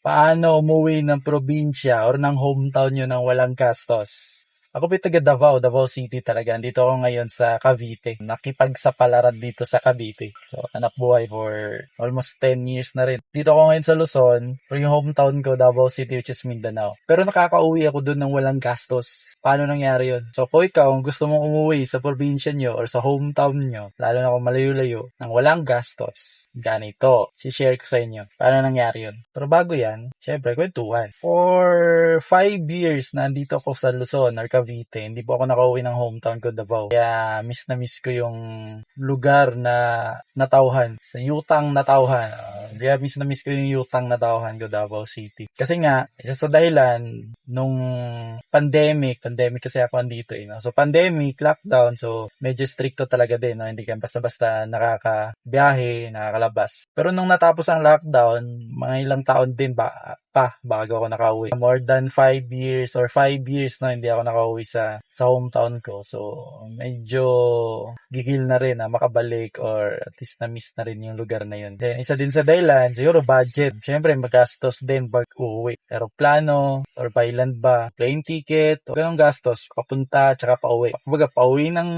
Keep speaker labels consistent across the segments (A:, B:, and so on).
A: Paano umuwi ng probinsya or ng hometown nyo nang walang gastos? Ako po taga Davao, Davao City talaga. Dito ako ngayon sa Cavite. Nakipagsapalaran dito sa Cavite. So, anak buhay for almost 10 years na rin. Dito ako ngayon sa Luzon. Pero yung hometown ko, Davao City, which is Mindanao. Pero nakakauwi ako doon ng walang gastos. Paano nangyari yun? So, kung ikaw, kung gusto mong umuwi sa probinsya nyo or sa hometown nyo, lalo na kung malayo-layo, ng walang gastos, ganito, share ko sa inyo. Paano nangyari yun? Pero bago yan, syempre, kwentuhan. For 5 years na andito ako sa Luzon or Cavite, hindi po ako nakauwi ng hometown ko, Davao. Kaya miss na miss ko yung lugar na natauhan. Sa Yutang natauhan. Kaya miss na miss ko yung Yutang natauhan ko, Davao City. Kasi nga, isa sa dahilan, nung pandemic kasi ako andito no? So pandemic, lockdown, so medyo stricto talaga din, no? Hindi ka basta-basta nakakabiyahe, nakakalabas. Pero nung natapos ang lockdown, mga ilang taon din bago ako nakauwi. More than 5 years or 5 years no, hindi ako nakauwi sa hometown ko. So, medyo gigil na rin makabalik or at least na-miss na rin yung lugar na yun. Then, isa din sa dahilan, siguro budget. Siyempre, magastos din pag uuwi. Aeroplano or by land ba, plane ticket, o ganong gastos, papunta tsaka pauwi. Kumbaga, pauwi ng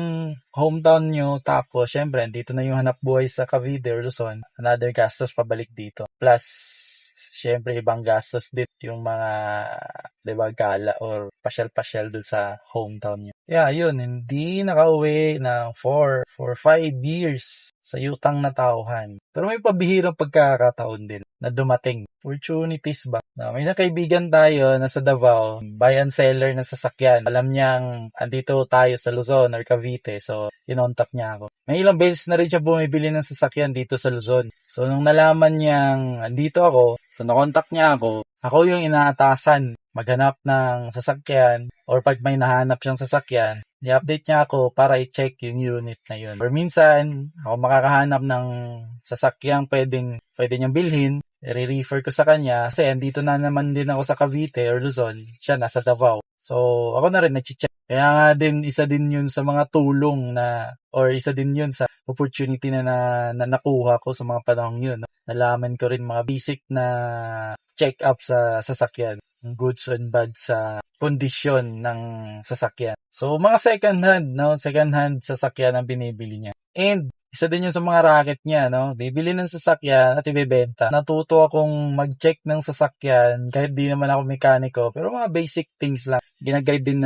A: hometown nyo, tapos, syempre, dito na yung hanap buhay sa Cavite or Luzon. Another gastos pabalik dito. Plus, syempre, ibang gastos din yung mga, diba, gala or pasyal-pasyal doon sa hometown nyo. Yeah, yun, hindi nakauwi na for 5 years sa Yutang natauhan. Pero may pabihirang pagkakataon din na dumating. Opportunities ba? May isang kaibigan tayo na sa Davao, buy and seller ng sasakyan. Alam niyang andito tayo sa Luzon or Cavite, so kinontak niya ako. May ilang beses na rin siya bumibili ng sasakyan dito sa Luzon. So nung nalaman niyang andito ako, so nakontak niya ako yung inaatasan maghanap ng sasakyan or pag may nahanap siyang sasakyan, i-update niya ako para i-check yung unit na yun. Or minsan, ako makakahanap ng sasakyan pwede niyang bilhin, i-refer ko sa kanya kasi andito na naman din ako sa Cavite or Luzon, siya nasa Davao. So, ako na rin nag-check. Kaya nga din, isa din yun sa mga tulong or isa din yun sa opportunity na nakuha ko sa mga panahong yun. Nalaman ko rin mga basic na check-up sa sasakyan, goods and bad sa kondisyon ng sasakyan. So, mga second hand sasakyan ang binibili niya. And, isa din yun sa mga racket niya, no? Bibili ng sasakyan at ibebenta. Natuto akong mag-check ng sasakyan kahit di naman ako mekaniko, pero mga basic things lang. Ginaguide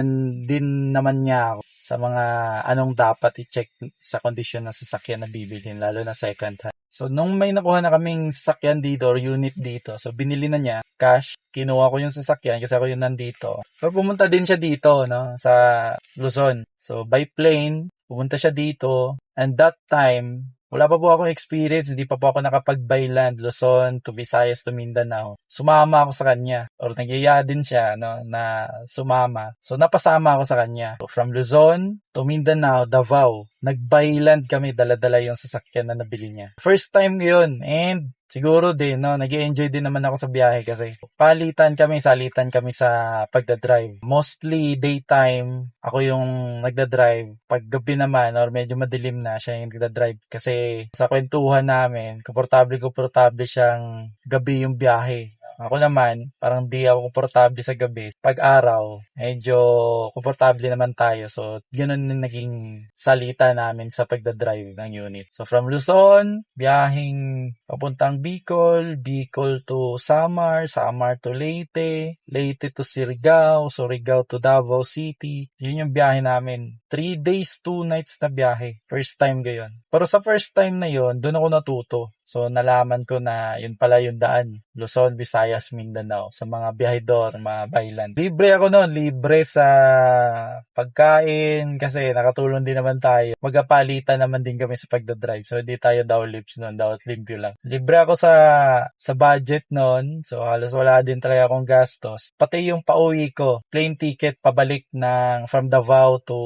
A: din naman niya ako sa mga anong dapat i-check sa kondisyon ng sasakyan na bibilhin, lalo na second hand. So, nung may nakuha na kaming sasakyan dito or unit dito, so binili na niya, cash, kinuha ko yung sasakyan kasi ako yung nandito. So, pumunta din siya dito, no, sa Luzon. So, by plane, pumunta siya dito, and that time, wala pa po akong experience, hindi pa po ako nakapag-by land, Luzon to Visayas to Mindanao. Sumama ako sa kanya, or nagyaya din siya, no, na sumama. So, napasama ako sa kanya. So, from Luzon to Mindanao, Davao, nag-by land kami, dala-dala yung sasakyan na nabili niya. First time yun, and siguro din, no, nag-enjoy din naman ako sa biyahe kasi salitan kami sa pagdadrive. Mostly daytime, ako yung nagdadrive. Pag gabi naman or medyo madilim na, siya yung nagdadrive. Kasi sa kwentuhan namin, komportable siyang gabi yung biyahe. Ako naman, parang di ako komportable sa gabi. Pag araw, medyo komportable naman tayo. So, ganoon na naging salita namin sa pagdadrive ng unit. So, from Luzon, biyahing papuntang Bicol to Samar to Leyte to Surigao to Davao City. Yun yung biyahe namin. 3 days, 2 nights na biyahe. First time gayon. Pero sa first time na yun, doon ako natuto. So, nalaman ko na yun pala yung daan. Luzon, Visayas, Mindanao. Sa mga biyahedor, mga baylan. Libre ako noon. Libre sa pagkain. Kasi nakatulong din naman tayo. Magapalitan naman din kami sa pagdadrive. So, hindi tayo daw lips noon. Daw limpyo lang. Libre ako sa budget noon. So, halos wala din talaga akong gastos. Pati yung pauwi ko. Plane ticket pabalik from Davao to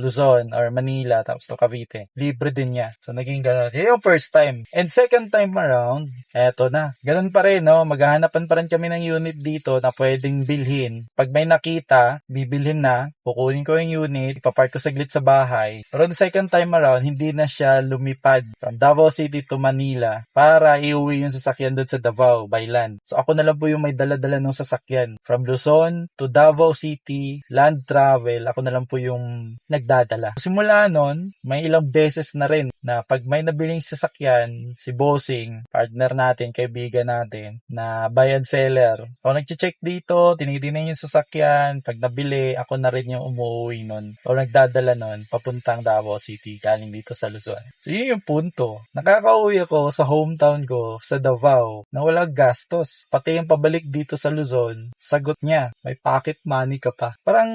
A: Luzon or Manila. Tapos to Cavite. Libre din niya. So, naging ganun. Yun yung first time. And second second time around, eto na. Ganun pa rin, no? Maghahanapan pa rin kami ng unit dito na pwedeng bilhin. Pag may nakita, bibilhin na, kukunin ko yung unit, ipapark ko saglit sa bahay. Pero the second time around, hindi na siya lumipad from Davao City to Manila para iuwi yung sasakyan doon sa Davao by land. So ako na lang po yung may dala-dala ng sasakyan. From Luzon to Davao City, land travel, ako na lang po yung nagdadala. Simula nun, may ilang beses na rin na pag may nabiling sasakyan, si Bossing, partner natin, kaibigan natin, na buy and seller. Ako nag-check dito, tinitingnan yung sasakyan, pag nabili, ako na rin yung umuwi nun o nagdadala nun papuntang Davao City galing dito sa Luzon. So yun yung punto. Nakakauwi ako sa hometown ko sa Davao na walang gastos. Pati yung pabalik dito sa Luzon, sagot niya, may pocket money ka pa. Parang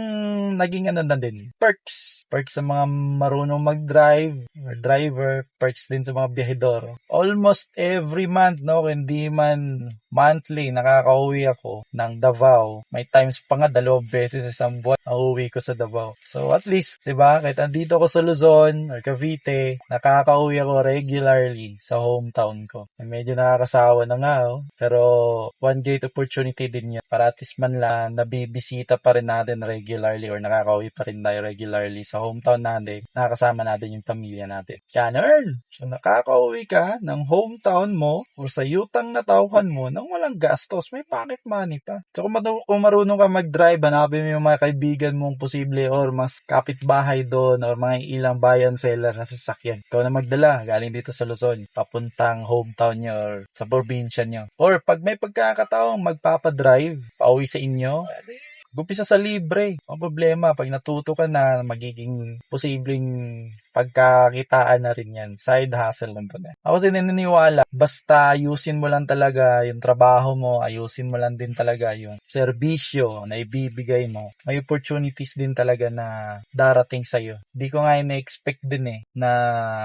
A: naging ano na din, perks. Perks sa mga marunong mag-drive or driver, perks din sa mga biyahedor. Almost every month, no, hindi man monthly, nakakauwi ako ng Davao. May times pa nga 2 beses isang buwan nauwi ko sa Davao. So at least, 'di ba, kahit andito ako sa Luzon or Cavite, nakakauwi ako regularly sa hometown ko. Medyo nakakasawa na nga, pero one great opportunity din yun para at least man lang nabibisita pa rin natin regularly or nakakauwi pa rin tayo regularly sa hometown natin. Nakakasama natin yung pamilya natin. Ganun! So nakakauwi ka ng hometown mo or sa yutang na tauhan mo nang walang gastos, may pocket money pa. So kung marunong ka mag-drive, hanapin mo yung mga kaibigan mong posible or mas kapitbahay doon or mga ilang bayan seller na sasakyan. Ikaw na magdala galing dito sa Luzon, papuntang hometown nyo or sa probinsya nyo. Or pag may pagkakataong magpapadrive, pauwi sa inyo, gumpisa sa libre. Ang problema, pag natuto ka na, magiging posibleng pagkakitaan na rin yan. Side hustle lang pala. Ako din naniniwala, basta ayusin mo lang talaga yung trabaho mo, ayusin mo lang din talaga yung serbisyo na ibibigay mo. May opportunities din talaga na darating sa'yo. Di ko nga ina-expect din na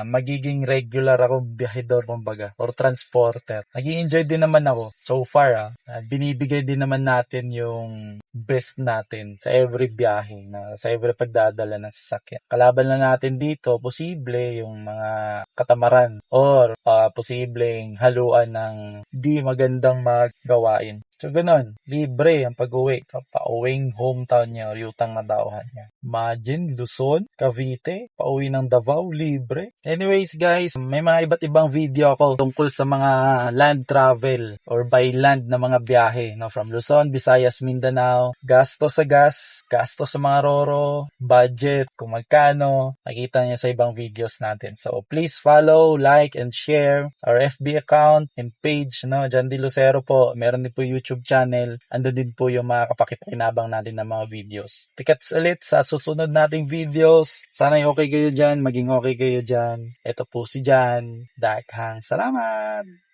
A: magiging regular ako biyahedor kumbaga or transporter. Nag-i-enjoy din naman ako so far. Binibigay din naman natin yung best natin sa every biyahe, na sa every pagdadala ng sasakyan. Kalaban na natin dito, posible yung mga katamaran or posibleng haluan ng di magandang magawain. So, ganun. Libre ang pag-uwi. Pauwing hometown niya or yutang na dauhan niya. Imagine, Luzon, Cavite, pauwi ng Davao, libre. Anyways, guys, may mga iba't ibang video ako tungkol sa mga land travel or by land na mga biyahe. No? From Luzon, Visayas, Mindanao, gasto sa gas, gasto sa mga roro, budget, kung magkano, nakita niyo sa ibang videos natin. So, please follow, like, and share our FB account and page. No? John D. Lucero po. Meron din po YouTube channel. Ando din po yung mga kapakipakinabang natin ng mga videos. Tikets ulit sa susunod nating videos. Sana'y okay kayo dyan. Maging okay kayo dyan. Ito po si Jan. Daghang salamat!